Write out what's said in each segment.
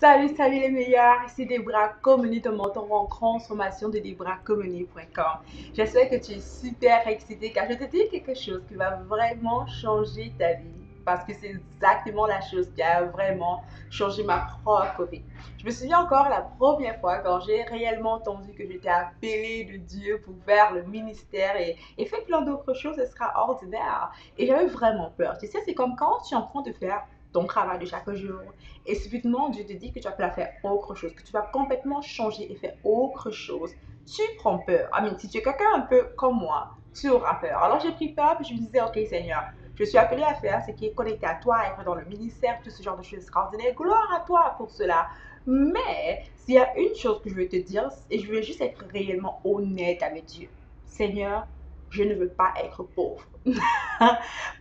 Salut les meilleurs, ici Debra Comeni, ton mentor en transformation de debracomeni.com. J'espère que tu es super excité car je te dis quelque chose qui va vraiment changer ta vie parce que c'est exactement la chose qui a vraiment changé ma propre vie. Je me souviens encore la première fois quand j'ai réellement entendu que j'étais appelée de Dieu pour faire le ministère et faire plein d'autres choses extraordinaires. Et j'avais vraiment peur. Tu sais, c'est comme quand tu es en train de faire ton travail de chaque jour. Et subitement, Dieu te dit que tu vas faire autre chose, que tu vas complètement changer et faire autre chose. Tu prends peur. Si tu es quelqu'un un peu comme moi, tu auras peur. Alors j'ai pris peur, puis je me disais, ok Seigneur, je suis appelée à faire ce qui est connecté à toi, être dans le ministère, tout ce genre de choses extraordinaires. Gloire à toi pour cela. Mais s'il y a une chose que je veux te dire, et je veux juste être réellement honnête avec Dieu. Seigneur, je ne veux pas être pauvre.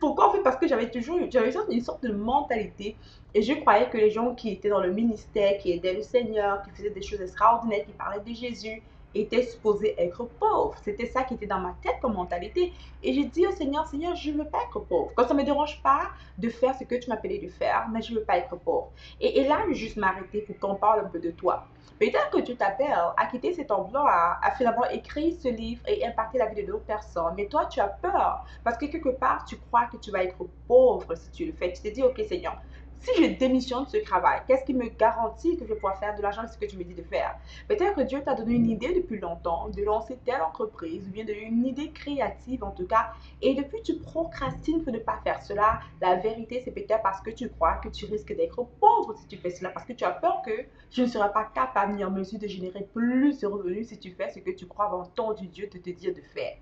Pourquoi en fait? Parce que j'avais une sorte de mentalité et je croyais que les gens qui étaient dans le ministère, qui aidaient le Seigneur, qui faisaient des choses extraordinaires, qui parlaient de Jésus, étaient supposés être pauvres. C'était ça qui était dans ma tête comme mentalité. Et j'ai dit au Seigneur, Seigneur, je ne veux pas être pauvre. Quand ça ne me dérange pas de faire ce que tu m'appelais de faire, mais je ne veux pas être pauvre. Et là, je vais juste m'arrêter pour qu'on parle un peu de toi. Peut-être que tu t'appelles à quitter cet emploi, à finalement écrire ce livre et impacter la vie de d'autres personnes. Mais toi, tu as peur parce que quelque part, tu crois que tu vas être pauvre si tu le fais. Tu te dis, ok Seigneur, si je démissionne de ce travail, qu'est-ce qui me garantit que je vais pouvoir faire de l'argent, ce que tu me dis de faire? Peut-être que Dieu t'a donné une idée depuis longtemps de lancer telle entreprise ou bien une idée créative en tout cas, et depuis tu procrastines pour ne pas faire cela. La vérité, c'est peut-être parce que tu crois que tu risques d'être pauvre si tu fais cela, parce que tu as peur que tu ne seras pas capable ni en mesure de générer plus de revenus si tu fais ce que tu crois avoir entendu Dieu te dire de faire.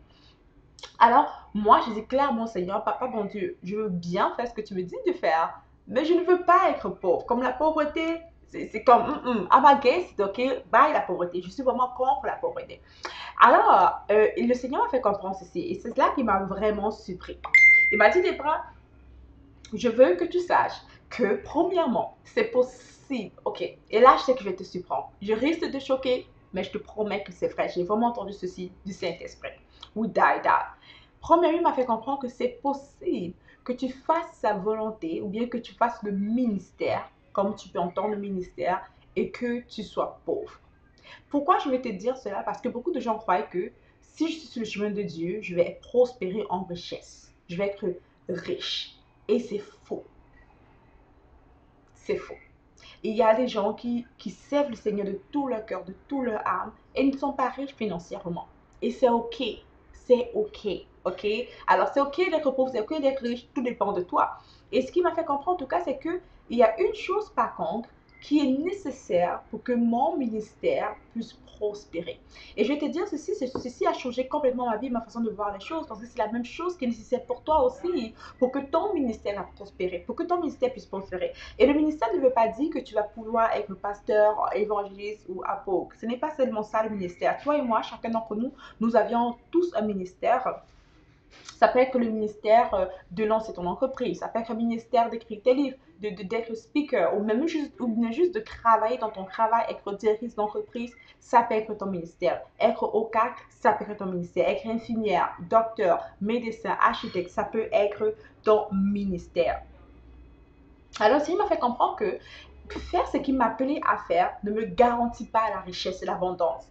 Alors, moi, je dis clairement, Seigneur, Papa, bon Dieu, je veux bien faire ce que tu me dis de faire, mais je ne veux pas être pauvre. Comme la pauvreté, c'est comme, à ma guess, c'est ok, bye la pauvreté. Je suis vraiment contre la pauvreté. Alors, le Seigneur m'a fait comprendre ceci, et c'est cela qui m'a vraiment surpris. Il m'a dit, Debra, je veux que tu saches que, premièrement, c'est possible, ok, et là, je sais que je vais te surprendre. Je risque de te choquer, mais je te promets que c'est vrai. J'ai vraiment entendu ceci du Saint-Esprit. Ou die. Premièrement, il m'a fait comprendre que c'est possible que tu fasses sa volonté ou bien que tu fasses le ministère, comme tu peux entendre le ministère, et que tu sois pauvre. Pourquoi je vais te dire cela? Parce que beaucoup de gens croient que si je suis sur le chemin de Dieu, je vais prospérer en richesse. Je vais être riche. Et c'est faux. C'est faux. Il y a des gens qui servent le Seigneur de tout leur cœur, de tout leur âme, et ne sont pas riches financièrement. Et c'est OK. C'est OK. OK? Alors, c'est OK d'être pauvre, c'est OK d'être riche, tout dépend de toi. Et ce qui m'a fait comprendre, en tout cas, c'est qu'il y a une chose, par contre, qui est nécessaire pour que mon ministère puisse prospérer. Et je vais te dire ceci a changé complètement ma vie, ma façon de voir les choses, parce que c'est la même chose qui est nécessaire pour toi aussi, pour que ton ministère a prospéré, pour que ton ministère puisse prospérer. Et le ministère ne veut pas dire que tu vas pouvoir être pasteur, évangéliste ou apôtre. Ce n'est pas seulement ça le ministère. Toi et moi, chacun d'entre nous, nous avions tous un ministère. Ça peut être le ministère de lancer ton entreprise, ça peut être un ministère d'écrire tes livres, d'être speaker, ou même juste de travailler dans ton travail, être directrice d'entreprise, ça peut être ton ministère. Être au CAC, ça peut être ton ministère. Être infirmière, docteur, médecin, architecte, ça peut être ton ministère. Alors, il m'a fait comprendre que faire ce qu'il m'appelait à faire ne me garantit pas la richesse et l'abondance.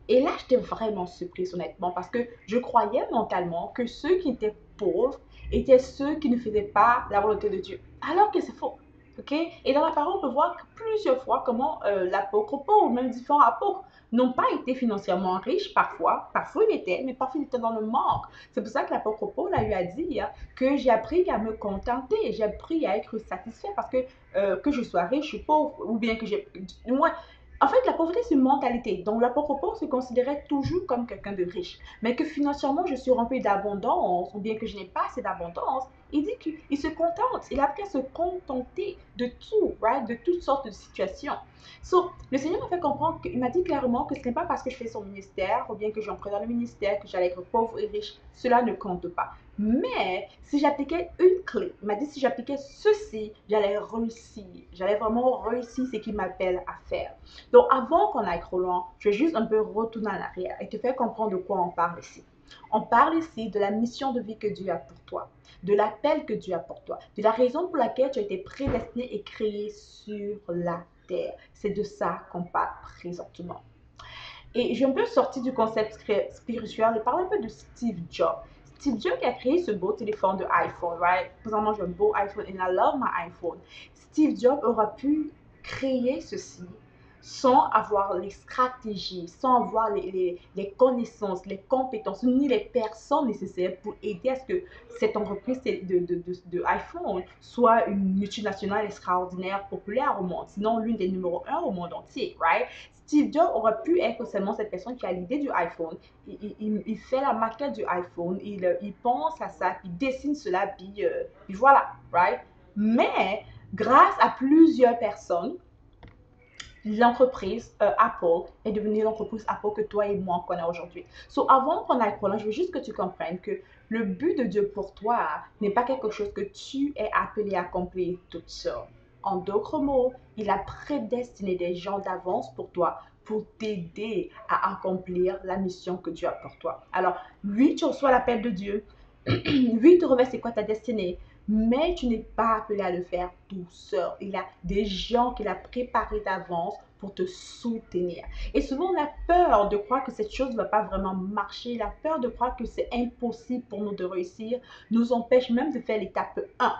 Et là, j'étais vraiment surprise, honnêtement, parce que je croyais mentalement que ceux qui étaient pauvres étaient ceux qui ne faisaient pas la volonté de Dieu. Alors que c'est faux. OK? Et dans la parole, on peut voir plusieurs fois comment l'apôtre Paul, ou même différents apôtres, n'ont pas été financièrement riches parfois. Parfois, ils étaient, mais parfois, ils étaient dans le manque. C'est pour ça que l'apôtre Paul a eu à dire que j'ai appris à me contenter, j'ai appris à être satisfait parce que je sois riche ou pauvre, ou bien que j'ai... Moi, en fait, la pauvreté, c'est une mentalité. Donc, l'apôtre Paul se considérait toujours comme quelqu'un de riche. Mais que financièrement, je suis rempli d'abondance, ou bien que je n'ai pas assez d'abondance, il dit qu'il se contente. Il a appris à se contenter de tout, right? De toutes sortes de situations. So, le Seigneur m'a fait comprendre, il m'a dit clairement que ce n'est pas parce que je fais son ministère, ou bien que j'entre dans le ministère, que j'allais être pauvre et riche. Cela ne compte pas. Mais si j'appliquais une clé, il m'a dit si j'appliquais ceci, j'allais réussir. J'allais vraiment réussir ce qu'il m'appelle à faire. Donc avant qu'on aille trop loin, je vais juste un peu retourner en arrière et te faire comprendre de quoi on parle ici. On parle ici de la mission de vie que Dieu a pour toi, de l'appel que Dieu a pour toi, de la raison pour laquelle tu as été prédestiné et créé sur la terre. C'est de ça qu'on parle présentement. Et j'ai un peu sorti du concept spirituel et parler un peu de Steve Jobs. Steve Jobs qui a créé ce beau téléphone de iPhone, right? Présentement, j'ai un beau iPhone and I love my iPhone. Steve Jobs aura pu créer ceci sans avoir les stratégies, sans avoir les connaissances, les compétences, ni les personnes nécessaires pour aider à ce que cette entreprise de iPhone soit une multinationale extraordinaire, populaire au monde, sinon l'une des numéros 1 au monde entier, right? Steve Jobs aurait pu être seulement cette personne qui a l'idée du iPhone. Il fait la maquette du iPhone, il pense à ça, il dessine cela, puis voilà, right? Mais grâce à plusieurs personnes, l'entreprise Apple est devenue l'entreprise Apple que toi et moi on connaît aujourd'hui. So, avant qu'on aille plus je veux juste que tu comprennes que le but de Dieu pour toi n'est pas quelque chose que tu es appelé à accomplir toute seule. En d'autres mots, il a prédestiné des gens d'avance pour toi, pour t'aider à accomplir la mission que Dieu a pour toi. Alors, oui, tu reçois l'appel de Dieu. Oui, tu revêts c'est quoi ta destinée. Mais tu n'es pas appelé à le faire tout seul. Il y a des gens qu'il a préparés d'avance pour te soutenir. Et souvent, on a peur de croire que cette chose ne va pas vraiment marcher. La peur de croire que c'est impossible pour nous de réussir nous empêche même de faire l'étape 1.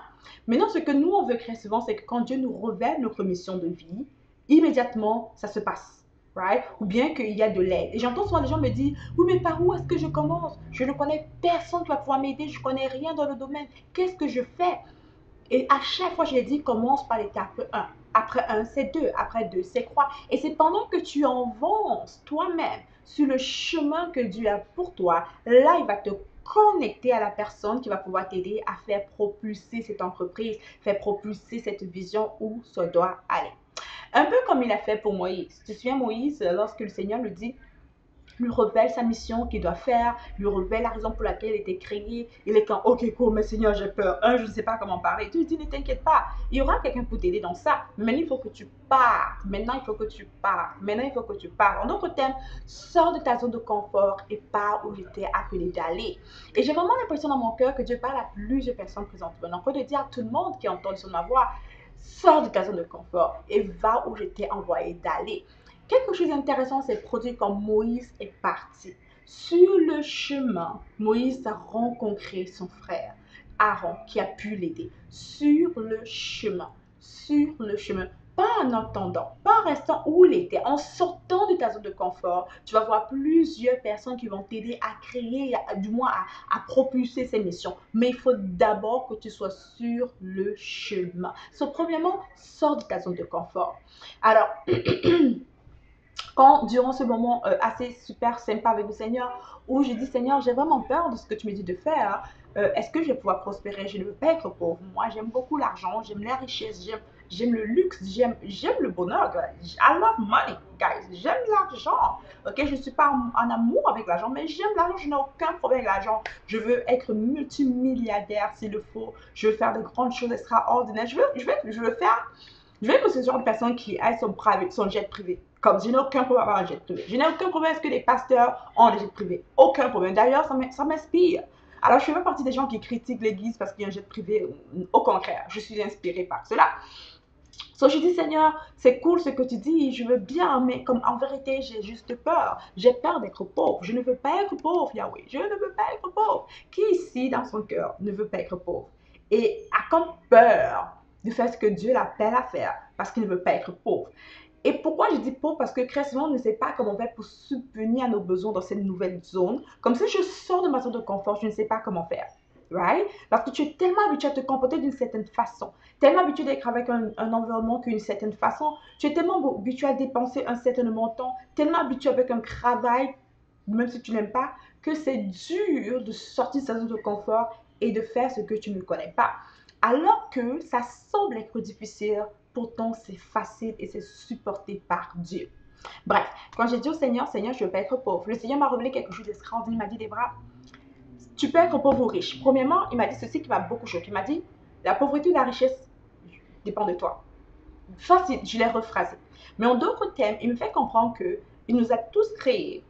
Maintenant, ce que nous, on veut créer souvent, c'est que quand Dieu nous révèle notre mission de vie, immédiatement, ça se passe. Right? Ou bien qu'il y a de l'aide. Et j'entends souvent des gens me dire, oui, mais par où est-ce que je commence? Je ne connais personne qui va pouvoir m'aider, je ne connais rien dans le domaine. Qu'est-ce que je fais? Et à chaque fois, je l'ai dit, commence par l'étape 1. Après 1, c'est 2. Après 2, c'est 3. Et c'est pendant que tu avances toi-même sur le chemin que Dieu a pour toi, là, il va te connecter à la personne qui va pouvoir t'aider à faire propulser cette entreprise, faire propulser cette vision où ça doit aller. Un peu comme il a fait pour Moïse. Tu te souviens, Moïse, lorsque le Seigneur lui révèle sa mission qu'il doit faire, lui révèle la raison pour laquelle il était créé. Il est quand, ok, cool, mais Seigneur, j'ai peur. Je ne sais pas comment parler. Tu lui dis, ne t'inquiète pas. Il y aura quelqu'un pour t'aider dans ça. Maintenant, il faut que tu partes. Maintenant, il faut que tu partes. Maintenant, il faut que tu partes. En d'autres termes, sors de ta zone de confort et pars où j'étais appelé d'aller. Et j'ai vraiment l'impression dans mon cœur que Dieu parle à plusieurs personnes présentement. Donc, on peut dire à tout le monde qui entend son voix, sors de ta zone de confort et va où j'étais envoyé d'aller. Quelque chose d'intéressant s'est produit quand Moïse est parti. Sur le chemin, Moïse a rencontré son frère Aaron qui a pu l'aider. Sur le chemin, pas en attendant, pas en restant où il était, en sortant de ta zone de confort, tu vas voir plusieurs personnes qui vont t'aider à créer, du moins à propulser ces missions. Mais il faut d'abord que tu sois sur le chemin. Premièrement, sors de ta zone de confort. Alors, quand durant ce moment assez super sympa avec le Seigneur, où je dis Seigneur, j'ai vraiment peur de ce que tu me dis de faire, est-ce que je vais pouvoir prospérer? Je ne veux pas être pauvre. Moi, j'aime beaucoup l'argent, j'aime la richesse, j'aime le luxe, j'aime le bonheur. I love money, guys. J'aime l'argent. Ok, je ne suis pas en amour avec l'argent, mais j'aime l'argent. Je n'ai aucun problème avec l'argent. Je veux être multimilliardaire s'il le faut. Je veux faire de grandes choses extraordinaires. Je veux être ce genre de personne qui a son jet privé. Comme je n'ai aucun problème à avoir un jet privé. Je n'ai aucun problème à ce que les pasteurs ont des jets privés. Aucun problème. D'ailleurs, ça m'inspire. Alors, je ne fais pas partie des gens qui critiquent l'église parce qu'il y a un jet privé. Au contraire, je suis inspirée par cela. So, je dis, Seigneur, c'est cool ce que tu dis, je veux bien, mais comme en vérité, j'ai juste peur. J'ai peur d'être pauvre. Je ne veux pas être pauvre, Yahweh. Je ne veux pas être pauvre. Qui ici, dans son cœur, ne veut pas être pauvre? Et a comme peur de faire ce que Dieu l'appelle à faire parce qu'il ne veut pas être pauvre. Et pourquoi je dis pauvre? Parce que très souvent, on ne sait pas comment faire pour subvenir à nos besoins dans cette nouvelle zone. Comme si je sors de ma zone de confort, je ne sais pas comment faire. Right? Parce que tu es tellement habitué à te comporter d'une certaine façon, tellement habitué d'être avec un environnement d'une certaine façon, tu es tellement habitué à dépenser un certain montant, tellement habitué avec un travail, même si tu n'aimes pas, que c'est dur de sortir de sa zone de confort et de faire ce que tu ne connais pas. Alors que ça semble être difficile, pourtant c'est facile et c'est supporté par Dieu. Bref, quand j'ai dit au Seigneur, Seigneur, je ne veux pas être pauvre, le Seigneur m'a révélé quelque chose d'extraordinaire. Il m'a dit, Débra, tu peux être pauvre ou riche. Premièrement, il m'a dit ceci qui m'a beaucoup choqué. Il m'a dit, la pauvreté ou la richesse dépend de toi. Facile, je l'ai rephrasé. Mais en d'autres termes, il me fait comprendre qu'il nous a tous créés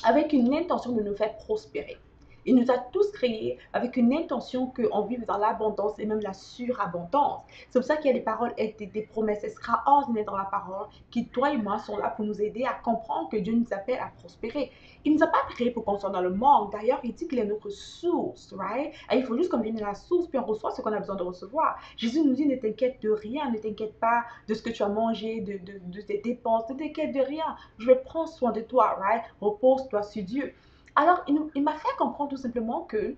avec une intention de nous faire prospérer. Il nous a tous créés avec une intention qu'on vive dans l'abondance et même la surabondance. C'est pour ça qu'il y a des paroles et des promesses extraordinaires dans la parole qui, toi et moi, sont là pour nous aider à comprendre que Dieu nous appelle à prospérer. Il ne nous a pas créés pour qu'on soit dans le manque. D'ailleurs, il dit qu'il est notre source, right? Et il faut juste qu'on vienne à la source, puis on reçoit ce qu'on a besoin de recevoir. Jésus nous dit, ne t'inquiète de rien, ne t'inquiète pas de ce que tu as mangé, de tes dépenses, ne t'inquiète de rien. Je vais prendre soin de toi, right? Repose-toi sur Dieu. Alors, il m'a fait comprendre tout simplement que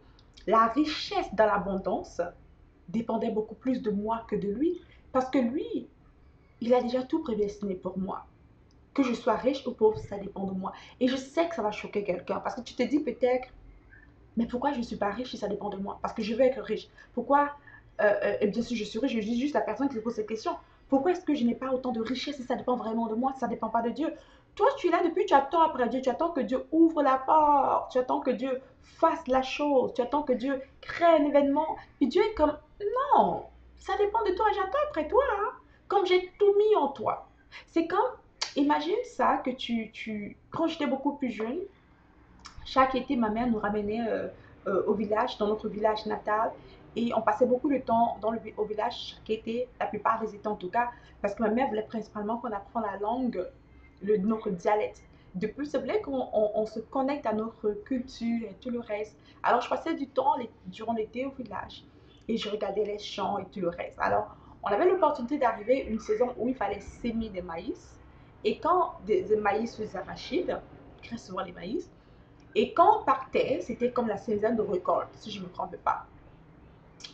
la richesse dans l'abondance dépendait beaucoup plus de moi que de lui. Parce que lui, il a déjà tout prédestiné pour moi. Que je sois riche ou pauvre, ça dépend de moi. Et je sais que ça va choquer quelqu'un. Parce que tu te dis peut-être, mais pourquoi je ne suis pas riche si ça dépend de moi? Parce que je veux être riche. Pourquoi, et bien sûr, je suis riche, je dis juste la personne qui se pose cette question. Pourquoi est-ce que je n'ai pas autant de richesse si ça dépend vraiment de moi, si ça ne dépend pas de Dieu? Toi, tu es là depuis, tu attends après Dieu, tu attends que Dieu ouvre la porte, tu attends que Dieu fasse la chose, tu attends que Dieu crée un événement. Puis Dieu est comme, non, ça dépend de toi, j'attends après toi, hein. Comme j'ai tout mis en toi. C'est comme, imagine ça, que quand j'étais beaucoup plus jeune, chaque été, ma mère nous ramenait au village, dans notre village natal. Et on passait beaucoup de temps au village chaque été, la plupart des étés en tout cas, parce que ma mère voulait principalement qu'on apprenne la langue, notre dialecte. De plus, c'est vrai qu'on se connecte à notre culture et tout le reste. Alors, je passais du temps durant l'été au village et je regardais les champs et tout le reste. Alors, on avait l'opportunité d'arriver une saison où il fallait s'aimer des maïs. Et quand des maïs faisaient arachides, très souvent les maïs, et quand on partait, c'était comme la saison de récolte, si je ne me trompe pas.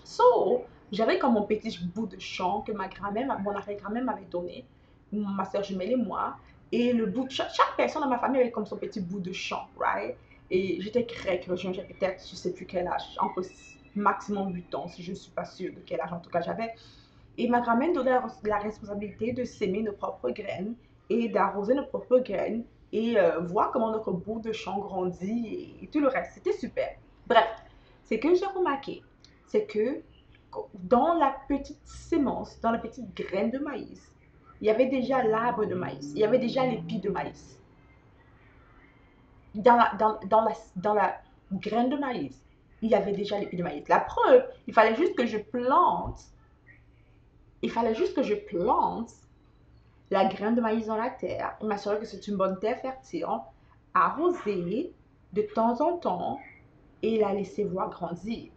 So, j'avais comme mon petit bout de champ que ma grand-mère, mon arrière-grand-mère m'avait donné, ma soeur jumelle et moi. Et le bout de chaque personne dans ma famille avait comme son petit bout de champ, right? Et j'étais très jeune, j'avais peut-être, je ne sais plus quel âge, entre maximum 8 ans, si je ne suis pas sûre de quel âge en tout cas j'avais. Et ma grand-mère nous donnait la responsabilité de s'aimer nos propres graines et d'arroser nos propres graines et voir comment notre bout de champ grandit et tout le reste. C'était super. Bref, ce que j'ai remarqué, c'est que dans la petite sémence, dans la petite graine de maïs, il y avait déjà l'arbre de maïs, il y avait déjà l'épi de maïs. Dans la graine de maïs, il y avait déjà l'épi de maïs. La preuve, il fallait juste que je plante la graine de maïs dans la terre et m'assurer que c'est une bonne terre fertile, arroser de temps en temps et la laisser voir grandir.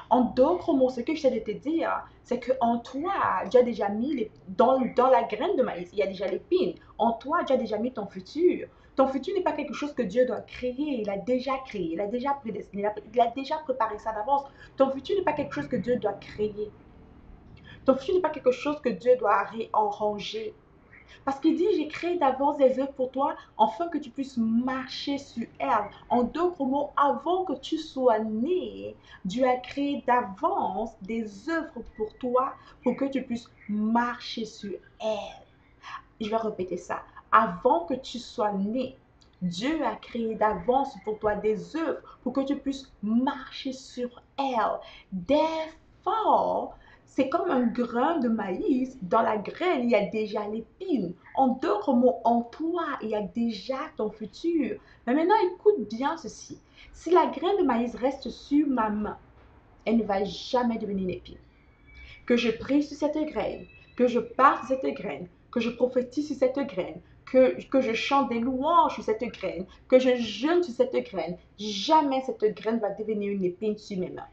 En d'autres mots, ce que je sais de te dire, c'est qu'en toi, Dieu a déjà mis dans la graine de maïs, il y a déjà l'épine. En toi, Dieu a déjà mis ton futur. Ton futur n'est pas quelque chose que Dieu doit créer, il a déjà créé, il a déjà prédestiné, il a déjà préparé ça d'avance. Ton futur n'est pas quelque chose que Dieu doit créer. Ton futur n'est pas quelque chose que Dieu doit réarranger. Parce qu'il dit, j'ai créé d'avance des œuvres pour toi, afin que tu puisses marcher sur elles. En d'autres mots, avant que tu sois né, Dieu a créé d'avance des œuvres pour toi, pour que tu puisses marcher sur elles. Je vais répéter ça. Avant que tu sois né, Dieu a créé d'avance pour toi des œuvres pour que tu puisses marcher sur elles. Therefore, c'est comme un grain de maïs. Dans la graine, il y a déjà l'épine. En d'autres mots, en toi, il y a déjà ton futur. Mais maintenant, écoute bien ceci. Si la graine de maïs reste sur ma main, elle ne va jamais devenir une épine. Que je prie sur cette graine, que je parle sur cette graine, que je prophétise sur cette graine, que je chante des louanges sur cette graine, que je jeûne sur cette graine, jamais cette graine va devenir une épine sur mes mains.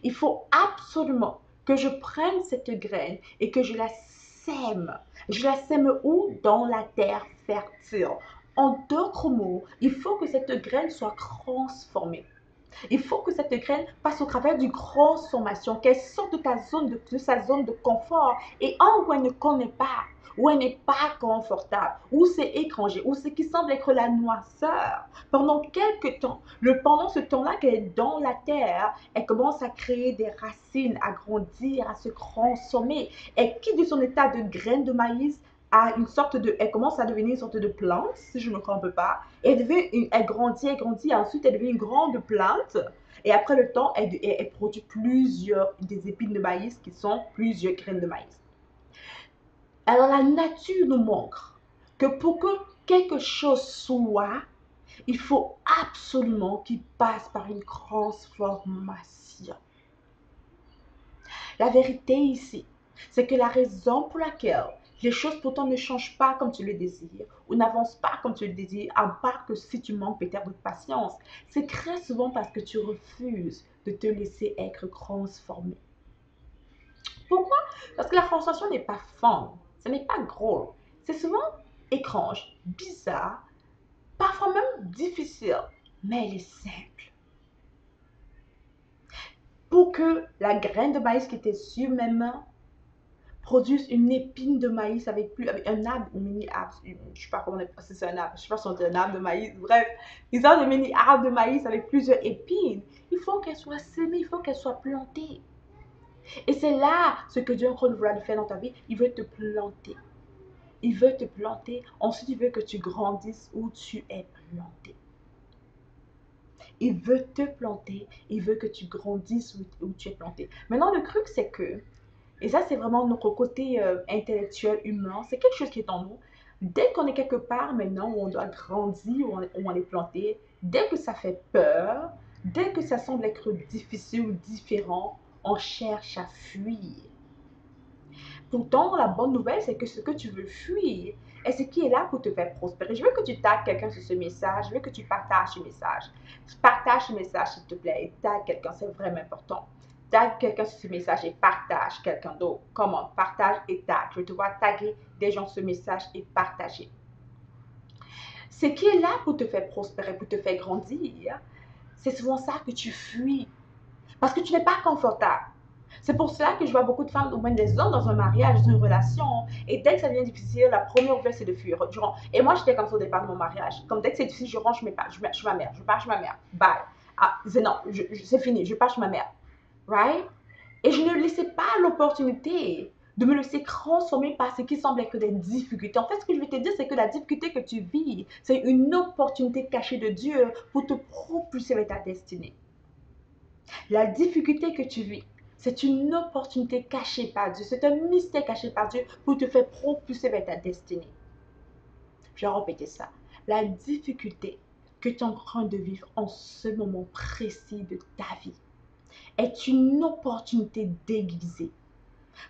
Il faut absolument que je prenne cette graine et que je la sème. Je la sème où? Dans la terre fertile. En d'autres mots, il faut que cette graine soit transformée. Il faut que cette graine passe au travers d'une transformation, qu'elle sorte de sa zone de confort et où elle ne connaît pas, où elle n'est pas confortable, où c'est étranger, où ce qui semble être la noirceur. Pendant quelques temps, pendant ce temps-là qu'elle est dans la terre, elle commence à créer des racines, à grandir, à se transformer. Elle quitte de son état de graine de maïs elle commence à devenir une sorte de plante, si je ne me trompe pas. Et elle grandit, et ensuite elle devient une grande plante. Et après le temps, elle produit des épines de maïs qui sont plusieurs graines de maïs. Alors la nature nous montre que pour que quelque chose soit, Il faut absolument qu'il passe par une transformation. La vérité ici, c'est que la raison pour laquelle les choses pourtant ne changent pas comme tu le désires ou n'avancent pas comme tu le désires, à part que si tu manques peut-être de patience, c'est très souvent parce que tu refuses de te laisser être transformé. Pourquoi? Parce que la transformation n'est pas fun, ce n'est pas gros, c'est souvent étrange, bizarre, parfois même difficile, mais elle est simple. Pour que la graine de maïs qui était sur mes mains produise une épine de maïs avec un arbre, un mini arbre, je ne sais pas comment on appelle, c'est un arbre, je ne sais pas si c'est un arbre de maïs, bref, ils ont des mini arbres de maïs avec plusieurs épines. Il faut qu'elles soient semées, il faut qu'elles soient plantées. Et c'est là ce que Dieu est en train de vouloir faire dans ta vie. Il veut te planter. Il veut te planter. Ensuite, il veut que tu grandisses où tu es planté. Il veut te planter. Il veut que tu grandisses où tu es planté. Maintenant, le truc, c'est que, et ça, c'est vraiment notre côté intellectuel, humain, c'est quelque chose qui est en nous. Dès qu'on est quelque part maintenant où on doit grandir, où on est planté, dès que ça fait peur, dès que ça semble être difficile ou différent, on cherche à fuir. Pourtant, la bonne nouvelle, c'est que ce que tu veux fuir est ce qui est là pour te faire prospérer. Je veux que tu tagues quelqu'un sur ce message. Je veux que tu partages ce message. Partage ce message, s'il te plaît, et tague quelqu'un. C'est vraiment important. Tague quelqu'un sur ce message et partage quelqu'un d'autre. Comment? Partage et tague. Je vais te voir taguer des gens sur ce message et partager. Ce qui est là pour te faire prospérer, pour te faire grandir, c'est souvent ça que tu fuis. Parce que tu n'es pas confortable. C'est pour cela que je vois beaucoup de femmes, ou même des hommes dans un mariage, dans une relation, et dès que ça devient difficile, la première nouvelle, c'est de fuir. Et moi, j'étais comme ça au départ de mon mariage. Comme dès que c'est difficile, je rentre, je pars chez ma mère. Je pars chez ma mère. Bye. Ah, non, c'est fini, je pars chez ma mère. Right? Et je ne laissais pas l'opportunité de me laisser transformer par ce qui semble être des difficultés. En fait, ce que je vais te dire, c'est que la difficulté que tu vis, c'est une opportunité cachée de Dieu pour te propulser vers ta destinée. La difficulté que tu vis, c'est une opportunité cachée par Dieu. C'est un mystère caché par Dieu pour te faire propulser vers ta destinée. Je vais répéter ça. La difficulté que tu es en train de vivre en ce moment précis de ta vie est une opportunité déguisée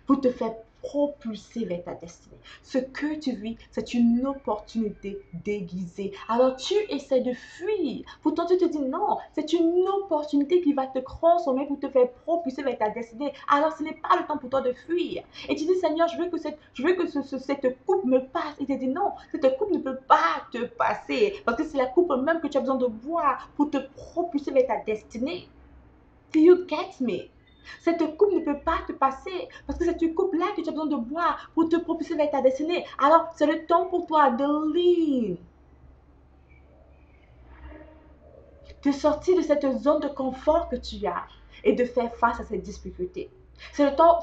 pour te faire propulser vers ta destinée. Ce que tu vis, c'est une opportunité déguisée. Alors tu essaies de fuir. Pourtant tu te dis non, c'est une opportunité qui va te transformer pour te faire propulser vers ta destinée. Alors ce n'est pas le temps pour toi de fuir. Et tu dis Seigneur, je veux que cette coupe me passe. Et tu dis non, cette coupe ne peut pas te passer. Parce que c'est la coupe même que tu as besoin de boire pour te propulser vers ta destinée. Do you get me? Cette coupe ne peut pas te passer parce que c'est une coupe-là que tu as besoin de boire pour te propulser vers ta destinée. Alors, c'est le temps pour toi de lean, de sortir de cette zone de confort que tu as et de faire face à ces difficultés. Ce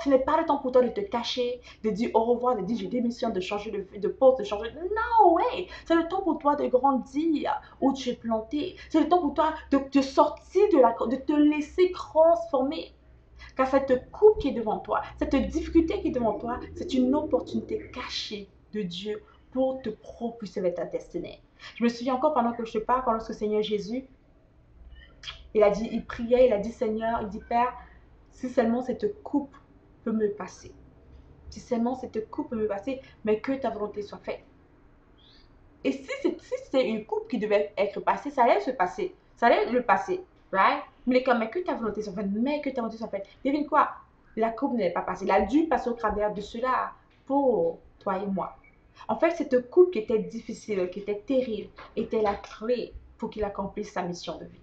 n'est pas le temps pour toi de te cacher, de dire au revoir, de dire je démissionne, de changer de poste, de changer. No way! C'est le temps pour toi de grandir où tu es planté. C'est le temps pour toi de te sortir de te laisser transformer. Car cette coupe qui est devant toi, cette difficulté qui est devant toi, c'est une opportunité cachée de Dieu pour te propulser vers ta destinée. Je me souviens encore pendant que je parle, quand le Seigneur Jésus, il priait, il a dit Seigneur, il dit Père, si seulement cette coupe peut me passer. Si seulement cette coupe peut me passer, mais que ta volonté soit faite. Et si c'est une coupe qui devait être passée, ça allait se passer. Ça allait le passer. Right? Mais que ta volonté soit faite. Mais que ta volonté soit faite. Devine quoi? La coupe n'est pas passée. Elle a dû passer au travers de cela pour toi et moi. En fait, cette coupe qui était difficile, qui était terrible, était la clé pour qu'il accomplisse sa mission de vie.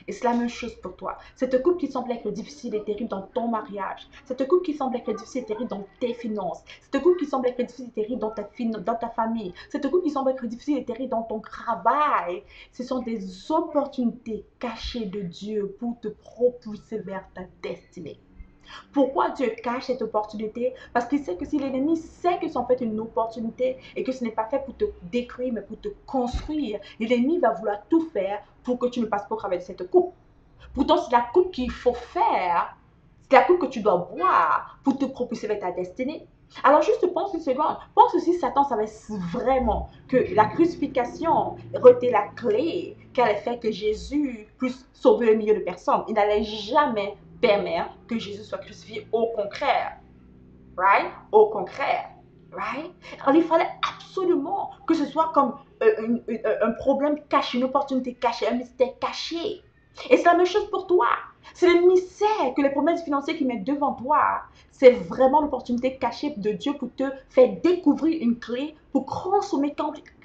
Et c'est la même chose pour toi. Cette coupe qui semble être difficile et terrible dans ton mariage. Cette coupe qui semble être difficile et terrible dans tes finances. Cette coupe qui semble être difficile et terrible dans ta famille. Cette coupe qui semble être difficile et terrible dans ton travail. Ce sont des opportunités cachées de Dieu pour te propulser vers ta destinée. Pourquoi Dieu cache cette opportunité? Parce qu'il sait que si l'ennemi sait que c'est en fait une opportunité et que ce n'est pas fait pour te détruire, mais pour te construire, l'ennemi va vouloir tout faire pour que tu ne passes pas au travers de cette coupe. Pourtant, c'est la coupe qu'il faut faire, c'est la coupe que tu dois boire pour te propulser vers ta destinée. Alors juste pense une seconde, pense si Satan savait vraiment que la crucifixion était la clé qu'elle allait faire que Jésus puisse sauver le milieu de personnes. Il n'allait jamais permettre que Jésus soit crucifié. Au contraire. Right? Au contraire. Right? Alors, il fallait absolument que ce soit comme un problème caché, une opportunité cachée, un mystère caché. Et c'est la même chose pour toi. C'est l'ennemi sait que les problèmes financiers qu'il met devant toi, c'est vraiment l'opportunité cachée de Dieu pour te faire découvrir une clé pour consommer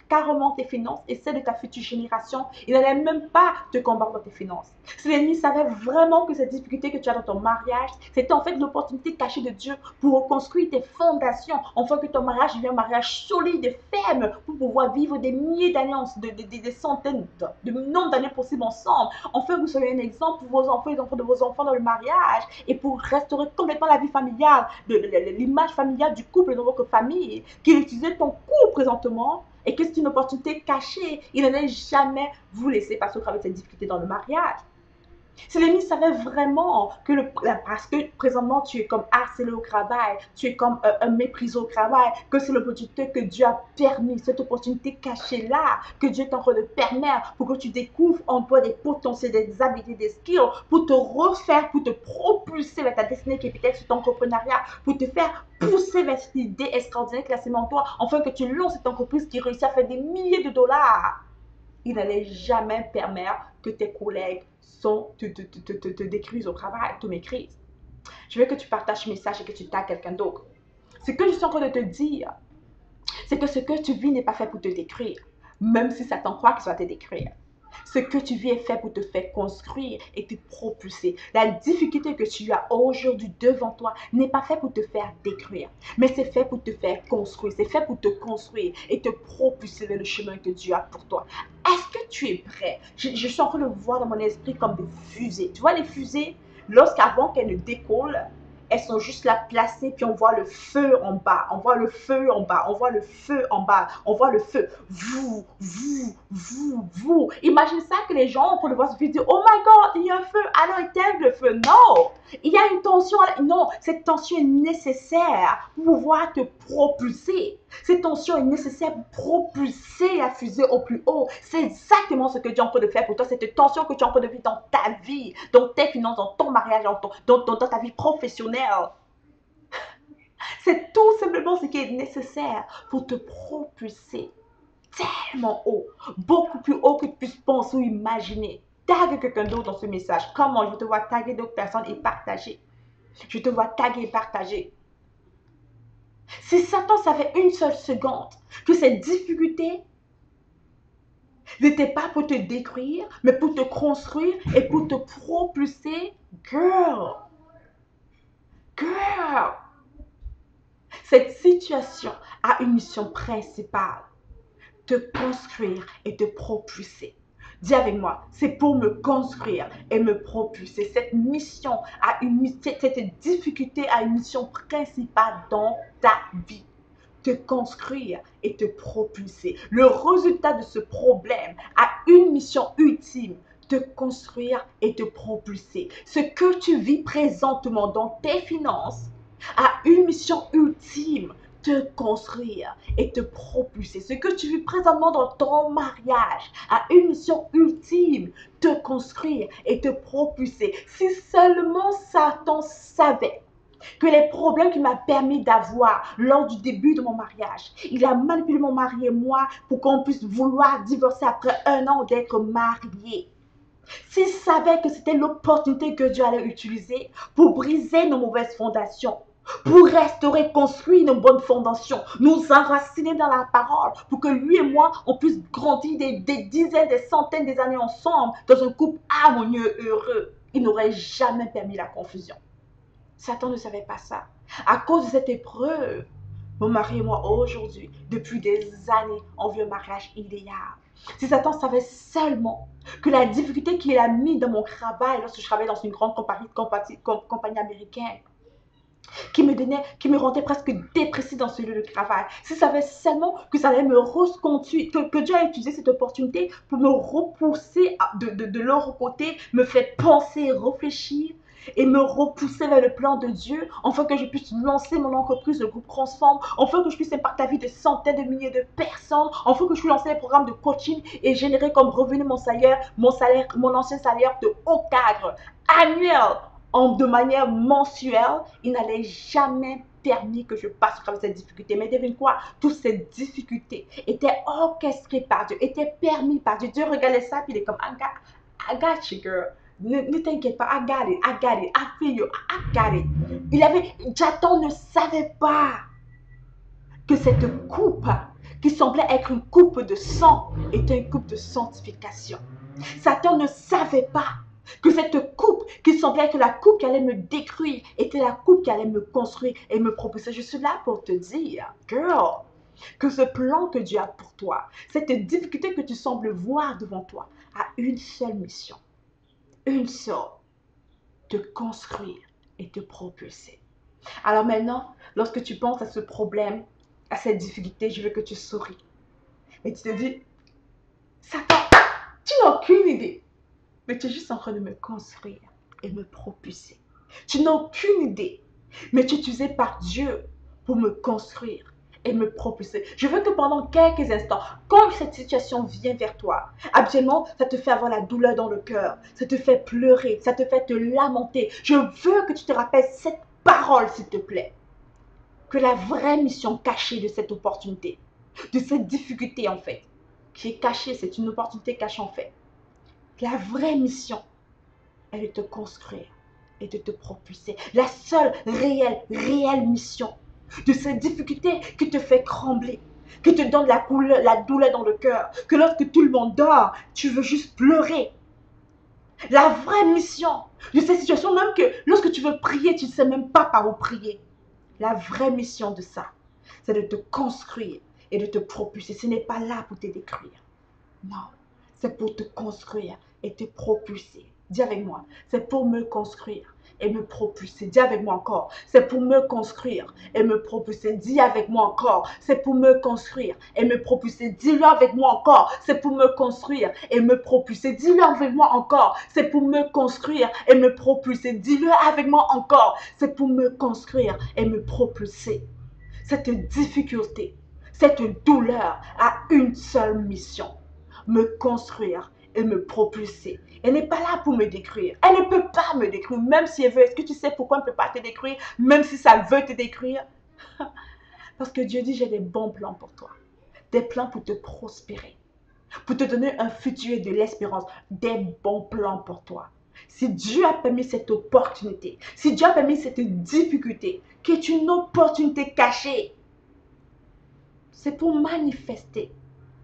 carrément tes finances et celles de ta future génération. Il n'allait même pas te combattre dans tes finances. Si l'ennemi savait vraiment que cette difficulté que tu as dans ton mariage, c'était en fait l'opportunité cachée de Dieu pour reconstruire tes fondations, afin que ton mariage devienne un mariage solide et ferme pour pouvoir vivre des milliers d'années, des centaines, de nombre d'années possibles ensemble. Enfin, vous soyez un exemple pour vos enfants, les enfants de vos enfants dans le mariage et pour restaurer complètement la vie familiale, l'image familiale du couple dans votre famille, qui utilisait ton couple présentement et que c'est une opportunité cachée. Il n'allait jamais vous laisser passer au travers de cette difficulté dans le mariage. Si l'ennemi savait vraiment que parce que présentement tu es comme harcelé au travail, tu es comme un méprisé au travail, que c'est l'opportunité que Dieu a permis, cette opportunité cachée là, que Dieu est en train de permettre pour que tu découvres en toi des potentiels, des habiletés, des skills, pour te refaire, pour te propulser vers ta destinée qui est peut-être sur ton entrepreneuriat, pour te faire pousser vers cette idée extraordinaire qui est en toi, afin que tu lances cette entreprise qui réussit à faire des milliers de dollars. Il n'allait jamais permettre que tes collègues te décrivent au travail, te méprisent. Je veux que tu partages ce message et que tu tagues quelqu'un d'autre. Ce que je suis en train de te dire, c'est que ce que tu vis n'est pas fait pour te décrire, même si Satan croit qu'il va te décrire. Ce que tu vis est fait pour te faire construire et te propulser. La difficulté que tu as aujourd'hui devant toi n'est pas fait pour te faire détruire, mais c'est fait pour te faire construire. C'est fait pour te construire et te propulser vers le chemin que Dieu a pour toi. Est-ce que tu es prêt? Je suis en train de voir dans mon esprit comme des fusées. Tu vois les fusées, lorsqu'avant qu'elles ne décollent, elles sont juste là placées, puis on voit le feu en bas, on voit le feu en bas, on voit le feu en bas, on voit le feu. Vous. Imagine ça que les gens, pour le voir, se disent, oh my God, il y a un feu, alors éteindre le feu. Non, il y a une tension. Non, cette tension est nécessaire pour pouvoir te propulser. Cette tension est nécessaire pour propulser la fusée au plus haut. C'est exactement ce que Dieu est en train de faire pour toi. Cette tension que tu es en train de vivre dans ta vie, dans tes finances, dans ton mariage, dans ta vie professionnelle. C'est tout simplement ce qui est nécessaire pour te propulser tellement haut, beaucoup plus haut que tu puisses penser ou imaginer. Tague quelqu'un d'autre dans ce message. Comment? Je te vois taguer d'autres personnes et partager. Je te vois taguer et partager. Si Satan savait une seule seconde que cette difficulté n'était pas pour te détruire, mais pour te construire et pour te propulser, girl, cette situation a une mission principale, te construire et te propulser. Dis avec moi, c'est pour me construire et me propulser. Cette mission cette difficulté a une mission principale dans ta vie. Te construire et te propulser. Le résultat de ce problème a une mission ultime, te construire et te propulser. Ce que tu vis présentement dans tes finances a une mission ultime, te construire et te propulser. Ce que tu vis présentement dans ton mariage a une mission ultime, te construire et te propulser. Si seulement Satan savait que les problèmes qu'il m'a permis d'avoir lors du début de mon mariage, il a manipulé mon mari et moi pour qu'on puisse vouloir divorcer après 1 an d'être mariés. S'il savait que c'était l'opportunité que Dieu allait utiliser pour briser nos mauvaises fondations, pour restaurer, construire nos bonnes fondations, nous enraciner dans la parole, pour que lui et moi, on puisse grandir des dizaines, des centaines des années ensemble dans un couple harmonieux, heureux, il n'aurait jamais permis la confusion. Satan ne savait pas ça. À cause de cette épreuve, mon mari et moi, aujourd'hui, depuis des années, on vit un mariage idéal. Si Satan savait seulement que la difficulté qu'il a mis dans mon travail, lorsque je travaillais dans une grande compagnie américaine, qui me rendait presque dépressive dans ce lieu de travail. Si savait seulement que ça allait me reconduire, que Dieu a utilisé cette opportunité pour me repousser de l'autre côté, me faire penser, réfléchir et me repousser vers le plan de Dieu, afin que je puisse lancer mon entreprise, le groupe Transforme, afin que je puisse impacter la vie de centaines de milliers de personnes, afin que je puisse lancer des programmes de coaching et générer comme revenu mon mon ancien salaire de haut cadre, annuel, de manière mensuelle. Il n'allait jamais permis que je passe à travers cette difficulté. Mais devine quoi? Toutes ces difficultés étaient orchestrées par Dieu, étaient permis par Dieu. Dieu regardait ça, puis il est comme, I got you, girl. Ne t'inquiète pas, I got it, I feel you, I got it. Satan ne savait pas que cette coupe, qui semblait être une coupe de sang, était une coupe de sanctification. Satan ne savait pas que cette coupe, qui semblait être la coupe qui allait me détruire, était la coupe qui allait me construire et me propulser. Je suis là pour te dire, girl, que ce plan que Dieu a pour toi, cette difficulté que tu sembles voir devant toi, a une seule mission. Une seule, te construire et te propulser. Alors maintenant, lorsque tu penses à ce problème, à cette difficulté, je veux que tu souris. Et tu te dis, Satan, tu n'as aucune idée, mais tu es juste en train de me construire et me propulser. Tu n'as aucune idée, mais tu es utilisé par Dieu pour me construire et me propulser. Je veux que pendant quelques instants, quand cette situation vient vers toi, habituellement, ça te fait avoir la douleur dans le cœur, ça te fait pleurer, ça te fait te lamenter. Je veux que tu te rappelles cette parole, s'il te plaît. Que la vraie mission cachée de cette opportunité, de cette difficulté en fait, qui est cachée, c'est une opportunité cachée en fait. La vraie mission est de te construire et de te propulser. La seule réelle mission de cette difficulté qui te fait trembler, qui te donne la douleur dans le cœur, que lorsque tout le monde dort, tu veux juste pleurer. La vraie mission de cette situation, même que lorsque tu veux prier, tu ne sais même pas par où prier. La vraie mission de ça, c'est de te construire et de te propulser. Ce n'est pas là pour te détruire. Non, c'est pour te construire et te propulser. Dis avec moi, c'est pour me construire et me propulser. Dis avec moi encore, c'est pour me construire et me propulser. Dis avec moi encore, c'est pour me construire et me propulser. Dis-le avec moi encore, c'est pour me construire et me propulser. Dis-le avec moi encore, c'est pour me construire et me propulser. Dis-le avec moi encore, c'est pour me construire et me propulser. Cette difficulté, cette douleur a une seule mission: me construire et me propulser. Elle n'est pas là pour me détruire. Elle ne peut pas me détruire, même si elle veut. Est-ce que tu sais pourquoi elle ne peut pas te détruire, même si ça veut te détruire? Parce que Dieu dit, j'ai des bons plans pour toi. Des plans pour te prospérer, pour te donner un futur et de l'espérance. Des bons plans pour toi. Si Dieu a permis cette opportunité, si Dieu a permis cette difficulté, qui est une opportunité cachée, c'est pour manifester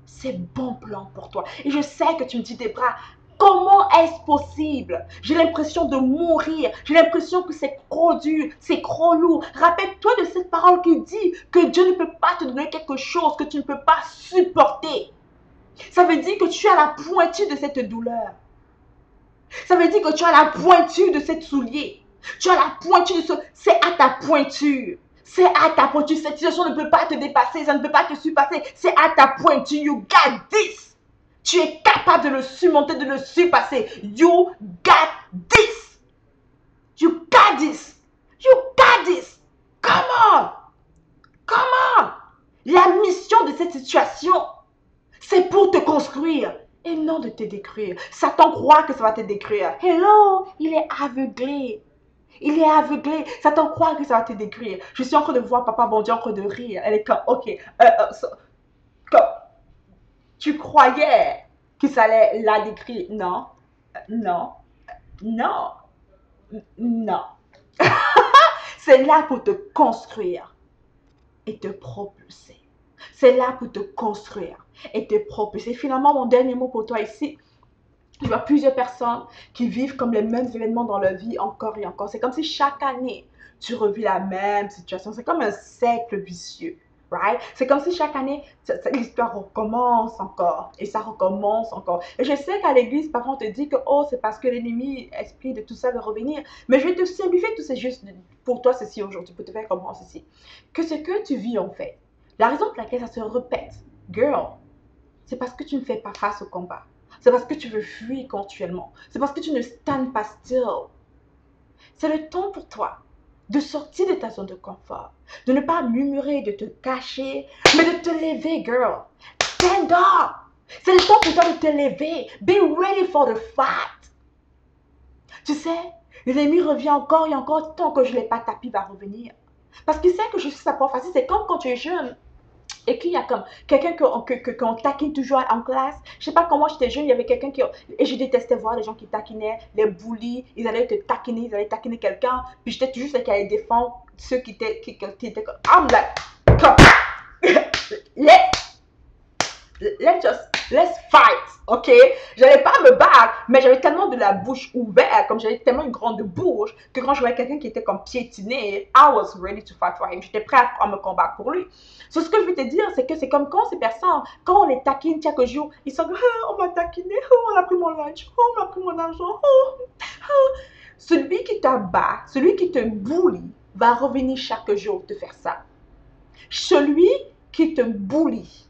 ses bons plans pour toi. Et je sais que tu me dis, Debra, comment est-ce possible? J'ai l'impression de mourir. J'ai l'impression que c'est trop dur, c'est trop lourd. Rappelle-toi de cette parole qui dit que Dieu ne peut pas te donner quelque chose que tu ne peux pas supporter. Ça veut dire que tu as la pointure de cette douleur. Ça veut dire que tu as la pointure de cette soulier. Tu as la pointure de ce... C'est à ta pointure. C'est à ta pointure. Cette situation ne peut pas te dépasser. Ça ne peut pas te surpasser. C'est à ta pointure. You got this. Tu es capable de le surmonter, de le surpasser. You got this. You got this. You got this. Come on. Come on. La mission de cette situation, c'est pour te construire et non de te détruire. Satan croit que ça va te détruire. Hello, il est aveuglé. Il est aveuglé. Satan croit que ça va te détruire. Je suis en train de voir Papa Bon Dieu en train de rire. Elle est comme, ok, comme, tu croyais que ça allait la détruire. Non, non, non, non. C'est là pour te construire et te propulser. C'est là pour te construire et te propulser. Finalement, mon dernier mot pour toi ici, il y a plusieurs personnes qui vivent comme les mêmes événements dans leur vie encore et encore. C'est comme si chaque année, tu revis la même situation. C'est comme un cercle vicieux. Right? C'est comme si chaque année, l'histoire recommence encore et ça recommence encore. Et je sais qu'à l'église, parfois on te dit que oh, c'est parce que l'ennemi, esprit de tout ça veut revenir. Mais je vais te simplifier tout ça juste pour toi ceci aujourd'hui, pour te faire comprendre ceci. Que ce que tu vis en fait, la raison pour laquelle ça se répète, girl, c'est parce que tu ne fais pas face au combat. C'est parce que tu veux fuir continuellement. C'est parce que tu ne stands pas still. C'est le temps pour toi de sortir de ta zone de confort, de ne pas murmurer, de te cacher, mais de te lever, girl. Stand up. C'est le temps pour toi de te lever. Be ready for the fight. Tu sais, l'ennemi revient encore et encore, tant que je ne l'ai pas tapé, il va revenir. Parce qu'il sait que je suis sa proie facile. C'est comme quand tu es jeune et qu'il y a comme quelqu'un qu'on taquine toujours en classe. Je sais pas comment j'étais jeune, il y avait quelqu'un qui... Et je détestais voir les gens qui taquinaient, les bullies, ils allaient te taquiner, ils allaient taquiner quelqu'un. Puis j'étais toujours celle qui allait défendre ceux qui étaient comme... I'm like, come, let's fight, ok? J'allais pas me battre, mais j'avais tellement de la bouche ouverte, comme j'avais tellement une grande bouche, que quand je voyais quelqu'un qui était comme piétiné, I was ready to fight for him. J'étais prêt à me combattre pour lui. So, ce que je veux te dire, c'est que c'est comme quand ces personnes, quand on les taquine chaque jour, ils sont comme, ah, on m'a taquiné, oh, on a pris mon lunch, oh, on a pris mon argent, oh, oh. Celui qui t'abat, celui qui te bully, va revenir chaque jour te faire ça. Celui qui te bully,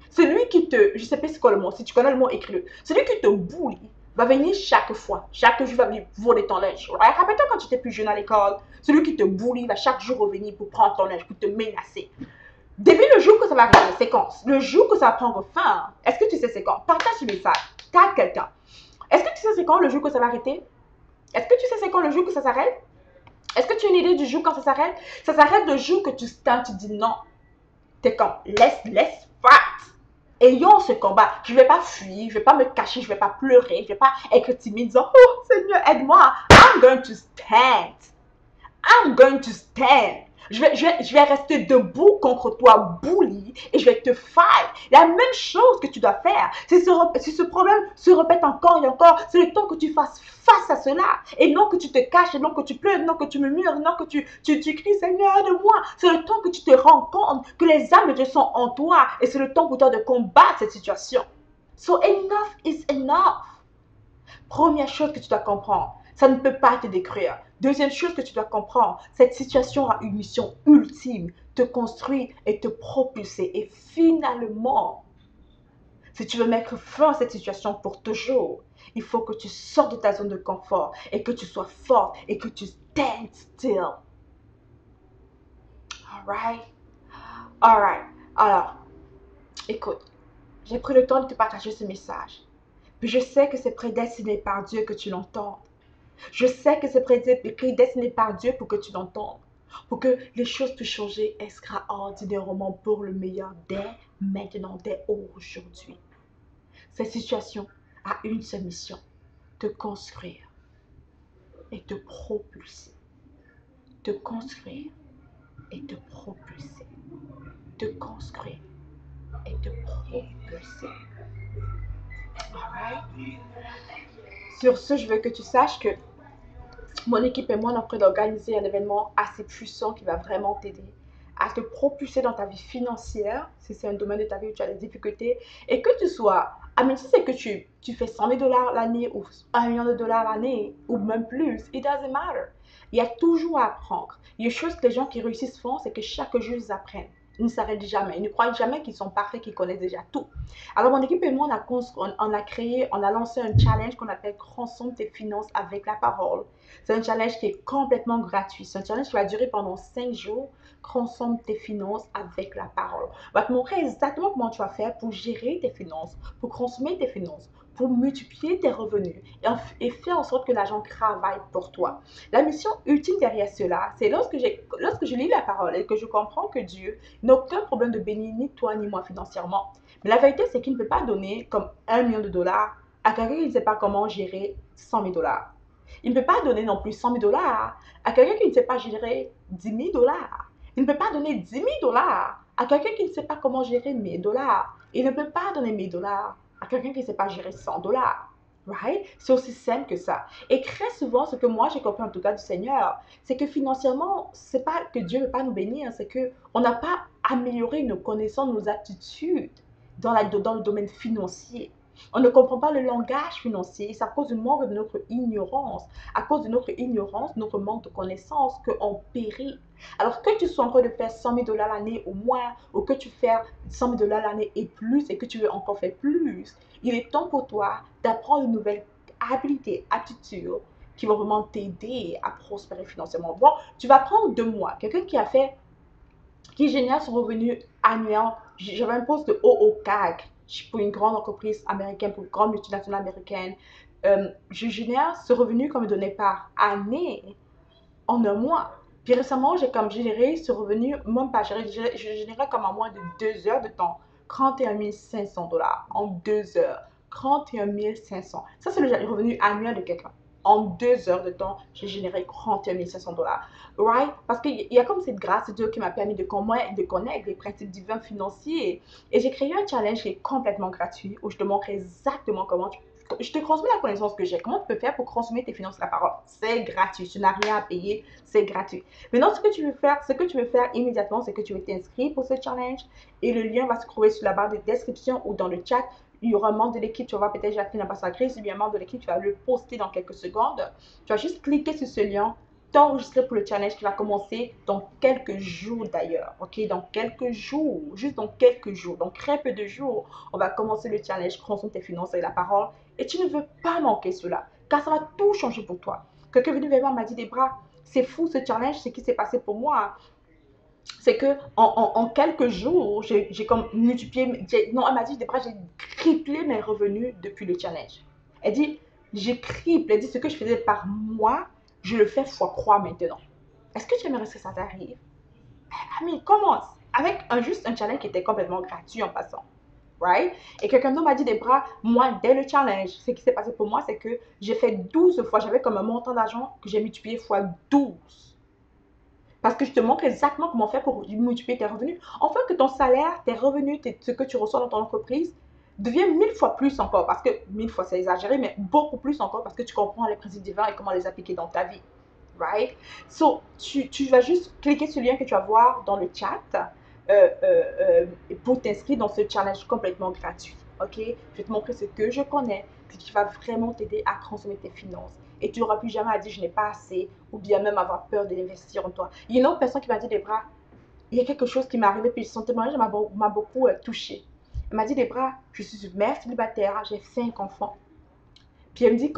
celui qui te, je sais pas c'est quoi le mot, si tu connais le mot, écris-le. Celui qui te bully va venir chaque fois, chaque jour va venir voler ton linge. Right? Rappelle-toi quand tu étais plus jeune à l'école, celui qui te bully va chaque jour revenir pour prendre ton linge, pour te menacer. Depuis le jour que ça va arriver, c'est quand? Le jour que ça va prendre fin, est-ce que tu sais c'est quand? Partage ce message, tag quelqu'un. Est-ce que tu sais c'est quand le jour que ça va arrêter? Est-ce que tu sais c'est quand le jour que ça s'arrête? Est-ce que tu as une idée du jour quand ça s'arrête? Ça s'arrête le jour que tu dis non. T'es comme, let's fight. Ayons ce combat. Je ne vais pas fuir, je ne vais pas me cacher, je ne vais pas pleurer, je ne vais pas être timide, disant, oh Seigneur, aide-moi. I'm going to stand. I'm going to stand. Je vais rester debout contre toi, bully, et je vais te fight. La même chose que tu dois faire. Si ce problème se répète encore et encore, c'est le temps que tu fasses face à cela. Et non que tu te caches, et non que tu pleures, non que tu murmures, non que tu cries, Seigneur, de moi. C'est le temps que tu te rends compte que les âmes de Dieu sont en toi. Et c'est le temps pour toi de combattre cette situation. So enough is enough. Première chose que tu dois comprendre, ça ne peut pas te détruire. Deuxième chose que tu dois comprendre, cette situation a une mission ultime, te construire et te propulser. Et finalement, si tu veux mettre fin à cette situation pour toujours, il faut que tu sortes de ta zone de confort et que tu sois forte et que tu stand still. Alright? Alright. Alors, écoute, j'ai pris le temps de te partager ce message. Puis je sais que c'est prédestiné par Dieu que tu l'entendes. Je sais que c'est prédestiné par Dieu pour que tu l'entendes. Pour que les choses puissent changer extraordinairement pour le meilleur dès maintenant, dès aujourd'hui. Cette situation a une seule mission. Te construire et te propulser. Te construire et te propulser. Te construire et te propulser. Alright? Sur ce, je veux que tu saches que mon équipe et moi, on est en train d'organiser un événement assez puissant qui va vraiment t'aider à te propulser dans ta vie financière, si c'est un domaine de ta vie où tu as des difficultés, et que tu sois, même si c'est que tu fais 100 000 $ l'année ou 1 million de dollars l'année, ou même plus, it doesn't matter. Il y a toujours à apprendre. Il y a des choses que les gens qui réussissent font, c'est que chaque jour, ils apprennent. Ils ne s'arrêtent jamais. Ils ne croient jamais qu'ils sont parfaits, qu'ils connaissent déjà tout. Alors, mon équipe et moi, on a lancé un challenge qu'on appelle Transforme tes finances avec la parole. C'est un challenge qui est complètement gratuit. C'est un challenge qui va durer pendant 5 jours. Transforme tes finances avec la parole. On va te montrer exactement comment tu vas faire pour gérer tes finances, pour consommer tes finances, pour multiplier tes revenus et faire en sorte que l'argent travaille pour toi. La mission ultime derrière cela, c'est lorsque je lis la parole et que je comprends que Dieu n'a aucun problème de bénir ni toi ni moi financièrement. Mais la vérité, c'est qu'il ne peut pas donner comme 1 million de dollars à quelqu'un qui ne sait pas comment gérer 100 000 $. Il ne peut pas donner non plus 100 000 $ à quelqu'un qui ne sait pas gérer 10 000 $. Il ne peut pas donner 10 000 $ à quelqu'un qui ne sait pas comment gérer 1 000 $. Il ne peut pas donner 1 000 $ à quelqu'un qui ne sait pas gérer 100 $. Right? C'est aussi simple que ça. Et très souvent, ce que moi j'ai compris en tout cas du Seigneur, c'est que financièrement, c'est pas que Dieu ne veut pas nous bénir, c'est qu'on n'a pas amélioré nos connaissances, nos attitudes dans le domaine financier. On ne comprend pas le langage financier et c'est à cause du manque de notre ignorance. À cause de notre ignorance, notre manque de connaissances, qu'on périt. Alors que tu sois en train de faire 100 000 $ l'année ou moins, ou que tu fais 100 000 $ l'année et plus, et que tu veux encore faire plus, il est temps pour toi d'apprendre de nouvelles habilités, aptitudes, qui vont vraiment t'aider à prospérer financièrement. Bon, tu vas prendre 2 mois. Quelqu'un qui génère son revenu annuel. J'avais un poste de haut au CAC pour une grande entreprise américaine, pour une grande multinationale américaine. Je génère ce revenu comme donné par année en un mois. Puis récemment, j'ai comme généré ce revenu, même pas généré, je générais comme en moins de 2 heures de temps. 31 500 $ en 2 heures. 31 500. Ça, c'est le revenu annuel de quelqu'un. En 2 heures de temps, j'ai généré 31 500 $. Right? Parce qu'il y a comme cette grâce de Dieu qui m'a permis de connaître les principes divins financiers. Et j'ai créé un challenge qui est complètement gratuit où je te montre exactement comment je te transmets la connaissance que j'ai. Comment tu peux faire pour consommer tes finances à la parole? C'est gratuit. Tu n'as rien à payer. C'est gratuit. Maintenant, ce que tu veux faire immédiatement, c'est que tu veux t'inscrire pour ce challenge et le lien va se trouver sur la barre de description ou dans le chat. Il y aura un membre de l'équipe, tu vas voir peut-être Jacqueline Ambassadrice, il y a un membre de l'équipe, tu vas le poster dans quelques secondes. Tu vas juste cliquer sur ce lien, t'enregistrer pour le challenge qui va commencer dans quelques jours d'ailleurs, ok? Dans quelques jours, juste dans quelques jours, dans très peu de jours, on va commencer le challenge Consomme tes finances et la parole et tu ne veux pas manquer cela, car ça va tout changer pour toi. Quelqu'un est venu vers moi m'a dit, Debra, c'est fou ce challenge, ce qui s'est passé pour moi. C'est que en quelques jours, j'ai comme multiplié, non, elle m'a dit, Debra, j'ai triplé mes revenus depuis le challenge. Elle dit, j'ai triplé, elle dit, ce que je faisais par mois, je le fais fois 3 maintenant. Est-ce que tu aimerais que ça t'arrive? Ah, mais commence avec juste un challenge qui était complètement gratuit en passant. Right? Et quelqu'un d'autre m'a dit, Debra, moi, dès le challenge, ce qui s'est passé pour moi, c'est que j'ai fait 12 fois, j'avais comme un montant d'argent que j'ai multiplié fois 12. Parce que je te montre exactement comment faire pour multiplier tes revenus. Enfin, que ton salaire, tes revenus, ce que tu reçois dans ton entreprise, devient 1000 fois plus encore. Parce que 1000 fois, c'est exagéré, mais beaucoup plus encore parce que tu comprends les principes divins et comment les appliquer dans ta vie. Right? So, tu vas juste cliquer sur le lien que tu vas voir dans le chat pour t'inscrire dans ce challenge complètement gratuit. Ok? Je vais te montrer ce que je connais, ce qui va vraiment t'aider à consommer tes finances. Et tu n'auras plus jamais à dire je n'ai pas assez ou bien même avoir peur de l'investir en toi. Il y a une autre personne qui m'a dit, Debra, il y a quelque chose qui m'est arrivé, puis son témoignage m'a beaucoup touchée. Elle m'a dit, Debra, je suis une mère célibataire, j'ai 5 enfants. Puis elle me dit,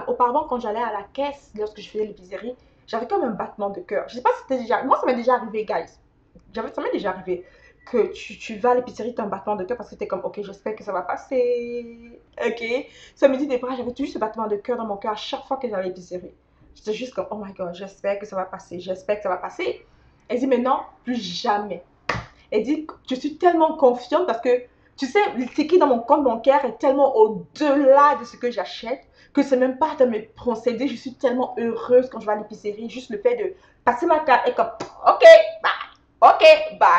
auparavant, quand j'allais à la caisse, lorsque je faisais l'épicerie, j'avais comme un battement de cœur. Je sais pas si c'était déjà, moi ça m'est déjà arrivé, guys. Ça m'est déjà arrivé que tu vas à l'épicerie, tu as un battement de cœur parce que tu es comme, ok, j'espère que ça va passer. Ok. Ça me dit des bras, j'avais toujours ce battement de cœur dans mon cœur à chaque fois que j'allais à l'épicerie. J'étais juste comme, oh my god, j'espère que ça va passer, j'espère que ça va passer. Elle dit, mais non, plus jamais. Elle dit, je suis tellement confiante parce que, tu sais, ce qui est dans mon compte bancaire est tellement au-delà de ce que j'achète que c'est même pas de me procéder. Je suis tellement heureuse quand je vais à l'épicerie. Juste le fait de passer ma carte et comme, ok, bye, ok, bye.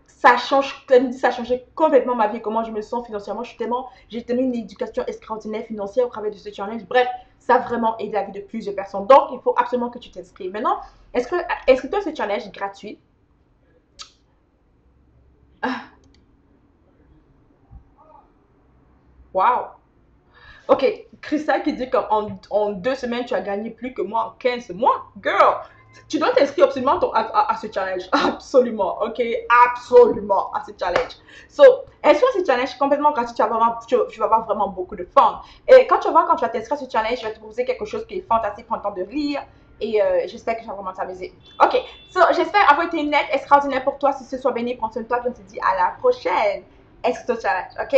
Ça change, elle me dit, ça a changé complètement ma vie, comment je me sens financièrement. J'ai tellement une éducation extraordinaire financière au travers de ce challenge. Bref, ça a vraiment aidé la vie de plusieurs personnes. Donc, il faut absolument que tu t'inscrives. Maintenant, inscris-toi à ce challenge gratuit. Wow. Ok, Christa qui dit qu'en 2 semaines, tu as gagné plus que moi en 15 mois. Girl, tu dois t'inscrire absolument à ce challenge. Absolument, ok? Absolument à ce challenge. So, inscris à ce challenge complètement gratuit. Tu vas avoir vraiment beaucoup de fun. Et quand tu vas t'inscrire à ce challenge, je vais te proposer quelque chose qui est fantastique, prends le temps de lire. Et j'espère que ça va vraiment t'amuser. Ok, so, j'espère avoir été une aide extraordinaire pour toi. Si ce soit béni, prends soin de toi. Je te dis à la prochaine. Inscris au challenge, ok?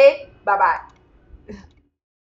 Bye bye.